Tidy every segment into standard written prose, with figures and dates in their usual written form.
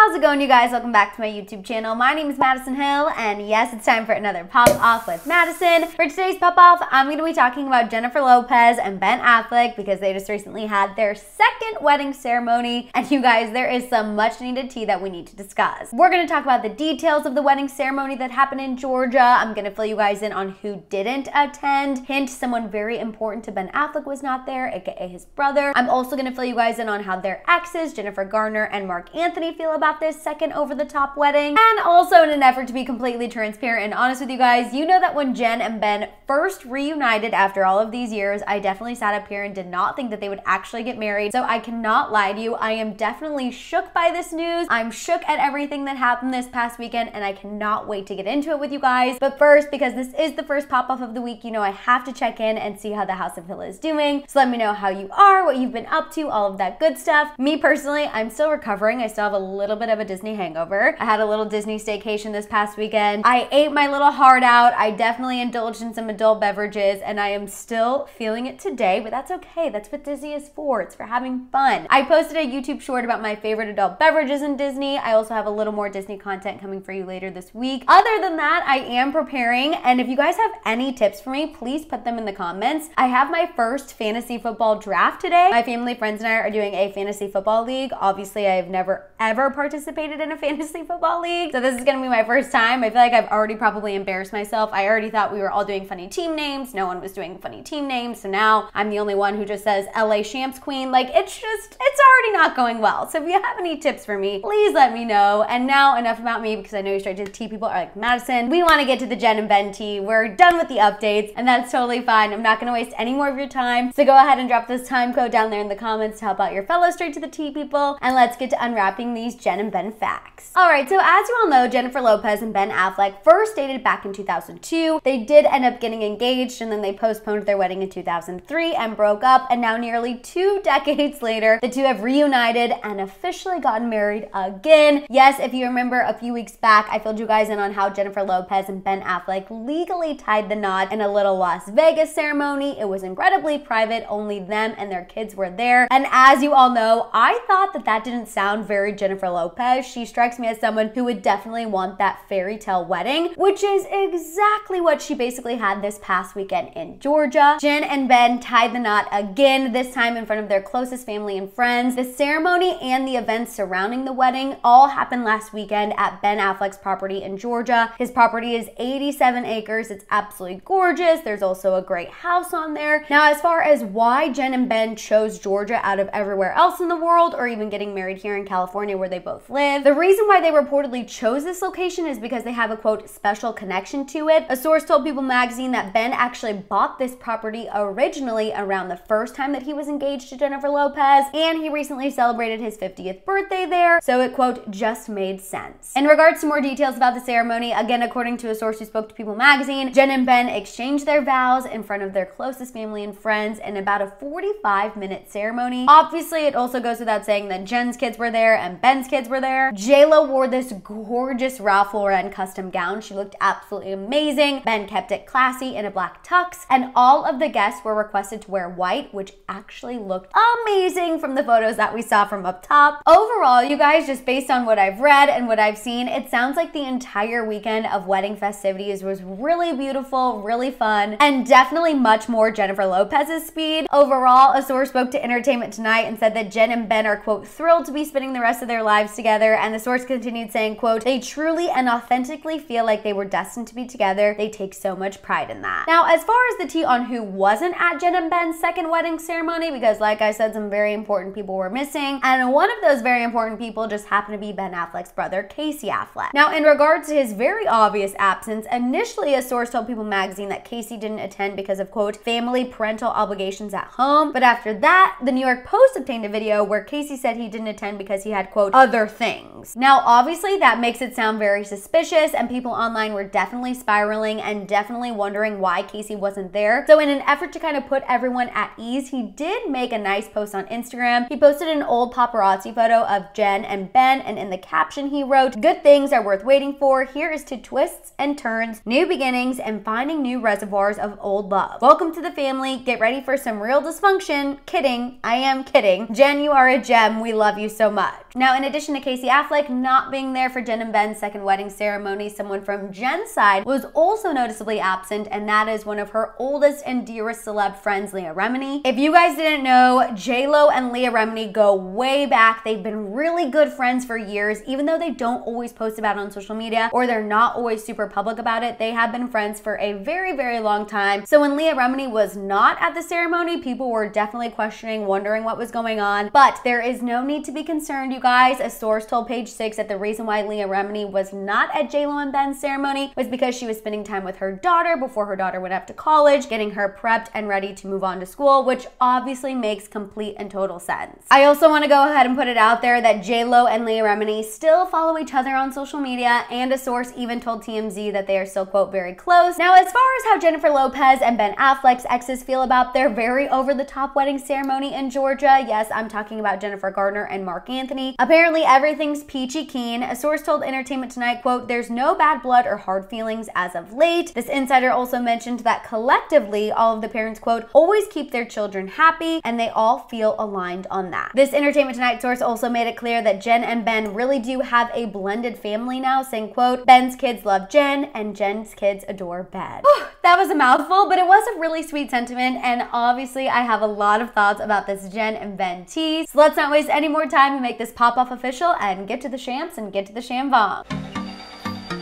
How's it going, you guys? Welcome back to my YouTube channel. My name is Maddison Hill, and yes, it's time for another Pop Off with Maddison. For today's Pop Off, I'm going to be talking about Jennifer Lopez and Ben Affleck because they just recently had their second wedding ceremony, and you guys, there is some much needed tea that we need to discuss. We're going to talk about the details of the wedding ceremony that happened in Georgia. I'm going to fill you guys in on who didn't attend. Hint, someone very important to Ben Affleck was not there, aka his brother. I'm also going to fill you guys in on how their exes, Jennifer Garner and Mark Anthony, feel about this second over-the-top wedding. And also, in an effort to be completely transparent and honest with you guys, you know that when Jen and Ben first reunited after all of these years, I definitely sat up here and did not think that they would actually get married. So I cannot lie to you, I am definitely shook by this news. I'm shook at everything that happened this past weekend, and I cannot wait to get into it with you guys. But first, because this is the first pop-off of the week, you know I have to check in and see how the House of Hill is doing. So let me know how you are, what you've been up to, all of that good stuff. Me personally, I'm still recovering. I still have a little bit of a Disney hangover. I had a little Disney staycation this past weekend. I ate my little heart out. I definitely indulged in some adult beverages, and I am still feeling it today, but that's okay. That's what Disney is for. It's for having fun. I posted a YouTube short about my favorite adult beverages in Disney. I also have a little more Disney content coming for you later this week. Other than that, I am preparing, and if you guys have any tips for me, please put them in the comments. I have my first fantasy football draft today. My family, friends, and I are doing a fantasy football league. Obviously, I have never ever participated in a fantasy football league, so this is gonna be my first time. I feel like I've already probably embarrassed myself. I already thought we were all doing funny team names. No one was doing funny team names, so now I'm the only one who just says LA Champs Queen. Like, it's already not going well. So if you have any tips for me, please let me know. And now enough about me, because I know you straight to the tea people are like, Maddison, we want to get to the Jen and Ben tea. We're done with the updates, and that's totally fine. I'm not gonna waste any more of your time, so go ahead and drop this time code down there in the comments to help out your fellow straight to the tea people, and let's get to unwrapping these Jen and Ben facts. All right, so as you all know, Jennifer Lopez and Ben Affleck first dated back in 2002. They did end up getting engaged, and then they postponed their wedding in 2003 and broke up, and now nearly 2 decades later, the two have reunited and officially gotten married again. Yes, if you remember a few weeks back, I filled you guys in on how Jennifer Lopez and Ben Affleck legally tied the knot in a little Las Vegas ceremony. It was incredibly private, only them and their kids were there. And as you all know, I thought that that didn't sound very Jennifer Lopez. She strikes me as someone who would definitely want that fairy tale wedding, which is exactly what she basically had this past weekend in Georgia. Jen and Ben tied the knot again, this time in front of their closest family and friends. The ceremony and the events surrounding the wedding all happened last weekend at Ben Affleck's property in Georgia. His property is 87 acres. It's absolutely gorgeous. There's also a great house on there. Now, as far as why Jen and Ben chose Georgia out of everywhere else in the world, or even getting married here in California where they both live, the reason why they reportedly chose this location is because they have a, quote, special connection to it. A source told People magazine that Ben actually bought this property originally around the first time that he was engaged to Jennifer Lopez, and he recently celebrated his 50th birthday there, so it, quote, just made sense. In regards to more details about the ceremony, again, according to a source who spoke to People magazine, Jen and Ben exchanged their vows in front of their closest family and friends in about a 45-minute ceremony. Obviously, it also goes without saying that Jen's kids were there and Ben's kids were there. JLo wore this gorgeous Ralph Lauren custom gown. She looked absolutely amazing. Ben kept it classy in a black tux, and all of the guests were requested to wear white, which actually looked amazing from the photos that we saw from up top. Overall, you guys, just based on what I've read and what I've seen, it sounds like the entire weekend of wedding festivities was really beautiful, really fun, and definitely much more Jennifer Lopez's speed. Overall, a source spoke to Entertainment Tonight and said that Jen and Ben are, quote, thrilled to be spending the rest of their lives together, and the source continued saying, quote, they truly and authentically feel like they were destined to be together. They take so much pride in that. Now, as far as the tea on who wasn't at Jen and Ben's second wedding ceremony, because like I said, some very important people were missing, and one of those very important people just happened to be Ben Affleck's brother, Casey Affleck. Now, in regards to his very obvious absence, initially a source told People magazine that Casey didn't attend because of, quote, family parental obligations at home, but after that, the New York Post obtained a video where Casey said he didn't attend because he had, quote, other things. Now, obviously, that makes it sound very suspicious, and people online were definitely spiraling and definitely wondering why Casey wasn't there. So in an effort to kind of put everyone at ease, he did make a nice post on Instagram. He posted an old paparazzi photo of Jen and Ben, and in the caption he wrote, good things are worth waiting for. Here is to twists and turns, new beginnings, and finding new reservoirs of old love. Welcome to the family. Get ready for some real dysfunction. Kidding. I am kidding. Jen, you are a gem. We love you so much. Now, in addition to Casey Affleck not being there for Jen and Ben's second wedding ceremony, someone from Jen's side was also noticeably absent, and that is one of her oldest and dearest celeb friends, Leah Remini. If you guys didn't know, JLo and Leah Remini go way back. They've been really good friends for years, even though they don't always post about it on social media or they're not always super public about it. They have been friends for a very, very long time. So when Leah Remini was not at the ceremony, people were definitely questioning, wondering what was going on. But there is no need to be concerned, you guys. A source told Page 6 that the reason why Leah Remini was not at JLo and Ben's ceremony was because she was spending time with her daughter before her daughter went up to college, getting her prepped and ready to move on to school, which obviously makes complete and total sense. I also want to go ahead and put it out there that JLo and Leah Remini still follow each other on social media, and a source even told TMZ that they are still, quote, very close. Now, as far as how Jennifer Lopez and Ben Affleck's exes feel about their very over-the-top wedding ceremony in Georgia, yes, I'm talking about Jennifer Garner and Mark Anthony, apparently everything's peachy keen. A source told Entertainment Tonight, quote, "There's no bad blood or hard feelings as of late." This insider also mentioned that collectively, all of the parents, quote, "always keep their children happy," and they all feel aligned on that. This Entertainment Tonight source also made it clear that Jen and Ben really do have a blended family now, saying, quote, "Ben's kids love Jen and Jen's kids adore Ben." That was a mouthful, but it was a really sweet sentiment, and obviously I have a lot of thoughts about this Jen and Ben tea. So let's not waste any more time and make this pop-off official and get to the shams and get to the shambong.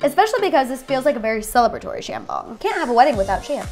Especially because this feels like a very celebratory shambong. Can't have a wedding without shams.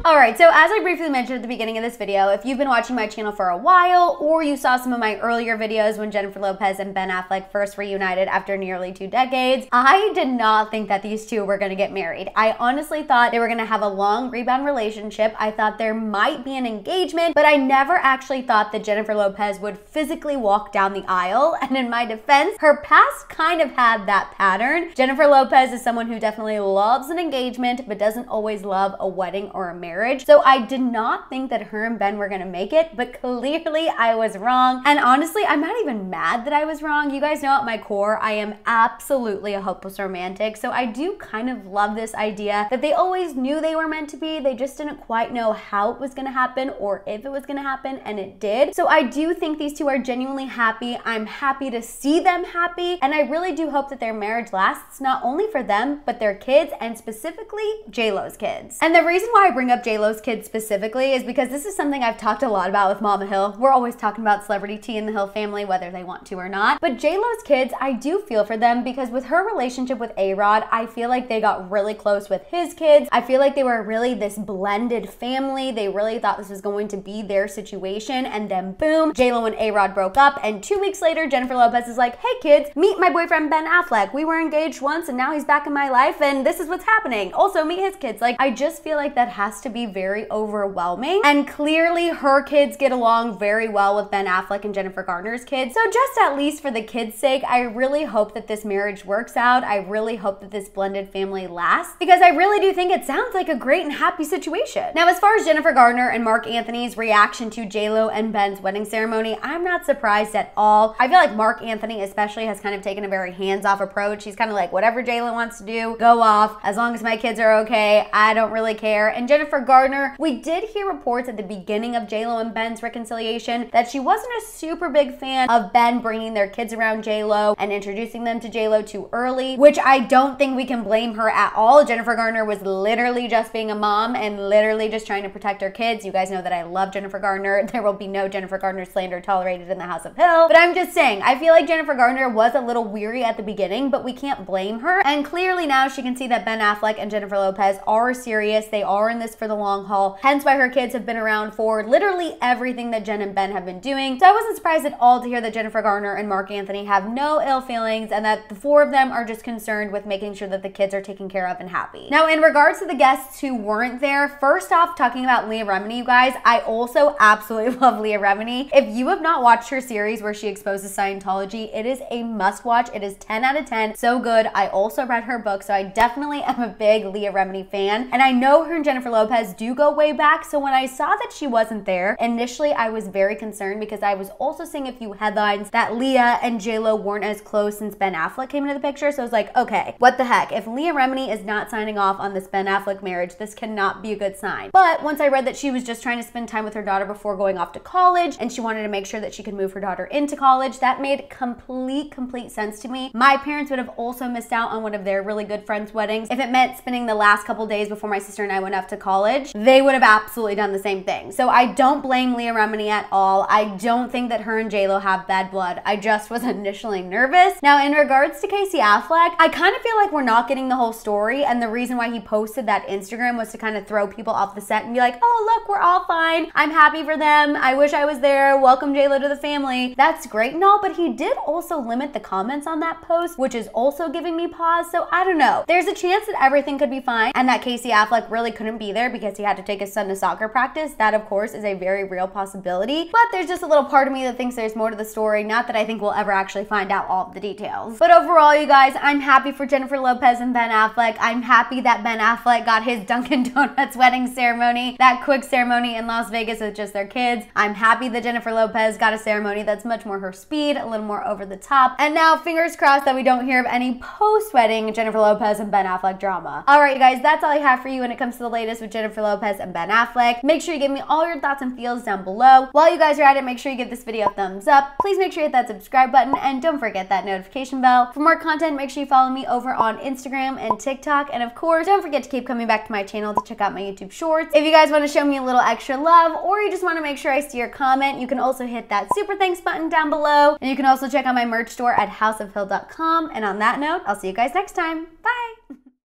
Alright, so as I briefly mentioned at the beginning of this video, if you've been watching my channel for a while, or you saw some of my earlier videos when Jennifer Lopez and Ben Affleck first reunited after nearly 2 decades, I did not think that these two were gonna get married. I honestly thought they were gonna have a long rebound relationship. I thought there might be an engagement, but I never actually thought that Jennifer Lopez would physically walk down the aisle. And in my defense, her past kind of had that pattern. Jennifer Lopez is someone who definitely loves an engagement, but doesn't always love a wedding or a marriage. So I did not think that her and Ben were gonna make it, but clearly I was wrong. And honestly, I'm not even mad that I was wrong. You guys know at my core, I am absolutely a hopeless romantic. So I do kind of love this idea that they always knew they were meant to be. They just didn't quite know how it was gonna happen or if it was gonna happen, and it did. So I do think these two are genuinely happy. I'm happy to see them happy. And I really do hope that their marriage lasts not only for them, but their kids, and specifically JLo's kids. And the reason why I bring up JLo's kids specifically is because this is something I've talked a lot about with Mama Hill. We're always talking about celebrity tea in the Hill family, whether they want to or not. But JLo's kids, I do feel for them because with her relationship with A-Rod, I feel like they got really close with his kids. I feel like they were really this blended family. They really thought this was going to be their situation, and then boom, JLo and A-Rod broke up, and 2 weeks later, Jennifer Lopez is like, "Hey kids, meet my boyfriend Ben Affleck. We were engaged once and now he's back in my life and this is what's happening. Also meet his kids." Like, I just feel like that has to be very overwhelming, and clearly her kids get along very well with Ben Affleck and Jennifer Garner's kids. So just at least for the kids' sake, I really hope that this marriage works out. I really hope that this blended family lasts, because I really do think it sounds like a great and happy situation. Now, as far as Jennifer Garner and Mark Anthony's reaction to JLo and Ben's wedding ceremony, I'm not surprised at all. I feel like Mark Anthony especially has kind of taken a very hands-off approach. He's kind of like, whatever JLo wants to do, go off. As long as my kids are okay, I don't really care. And Jennifer Garner, we did hear reports at the beginning of JLo and Ben's reconciliation that she wasn't a super big fan of Ben bringing their kids around JLo and introducing them to JLo too early, which I don't think we can blame her at all. Jennifer Garner was literally just being a mom and literally just trying to protect her kids. You guys know that I love Jennifer Garner. There will be no Jennifer Garner slander tolerated in the House of Hill. But I'm just saying, I feel like Jennifer Garner was a little weary at the beginning, but we can't blame her. And clearly now she can see that Ben Affleck and Jennifer Lopez are serious. They are in this for the long haul. Hence why her kids have been around for literally everything that Jen and Ben have been doing. So I wasn't surprised at all to hear that Jennifer Garner and Mark Anthony have no ill feelings, and that the four of them are just concerned with making sure that the kids are taken care of and happy. Now, in regards to the guests who weren't there, first off, talking about Leah Remini, you guys, I also absolutely love Leah Remini. If you have not watched her series where she exposes Scientology, it is a must watch. It is 10 out of 10. So good. I also read her book, so I definitely am a big Leah Remini fan. And I know her and Jennifer Lopez Lopez do go way back. So when I saw that she wasn't there, initially I was very concerned because I was also seeing a few headlines that Leah and JLo weren't as close since Ben Affleck came into the picture. So I was like, okay, what the heck? If Leah Remini is not signing off on this Ben Affleck marriage, this cannot be a good sign. But once I read that she was just trying to spend time with her daughter before going off to college, and she wanted to make sure that she could move her daughter into college, that made complete sense to me. My parents would have also missed out on one of their really good friends' weddings if it meant spending the last couple days before my sister and I went off to college. They would have absolutely done the same thing. So I don't blame Leah Remini at all. I don't think that her and JLo have bad blood. I just was initially nervous. Now, in regards to Casey Affleck, I kind of feel like we're not getting the whole story, and the reason why he posted that Instagram was to kind of throw people off the set and be like, oh, look, we're all fine. I'm happy for them. I wish I was there. Welcome JLo to the family. That's great and all, but he did also limit the comments on that post, which is also giving me pause. So I don't know. There's a chance that everything could be fine and that Casey Affleck really couldn't be there because he had to take his son to soccer practice. That, of course, is a very real possibility, but there's just a little part of me that thinks there's more to the story. Not that I think we'll ever actually find out all of the details. But overall, you guys, I'm happy for Jennifer Lopez and Ben Affleck. I'm happy that Ben Affleck got his Dunkin' Donuts wedding ceremony, that quick ceremony in Las Vegas with just their kids. I'm happy that Jennifer Lopez got a ceremony that's much more her speed, a little more over the top. And now, fingers crossed that we don't hear of any post-wedding Jennifer Lopez and Ben Affleck drama. All right, you guys, that's all I have for you when it comes to the latest with Jennifer Lopez and Ben Affleck. Make sure you give me all your thoughts and feels down below. While you guys are at it, make sure you give this video a thumbs up. Please make sure you hit that subscribe button and don't forget that notification bell. For more content, make sure you follow me over on Instagram and TikTok. And of course, don't forget to keep coming back to my channel to check out my YouTube shorts. If you guys want to show me a little extra love, or you just want to make sure I see your comment, you can also hit that super thanks button down below. And you can also check out my merch store at houseofhill.com. And on that note, I'll see you guys next time. Bye!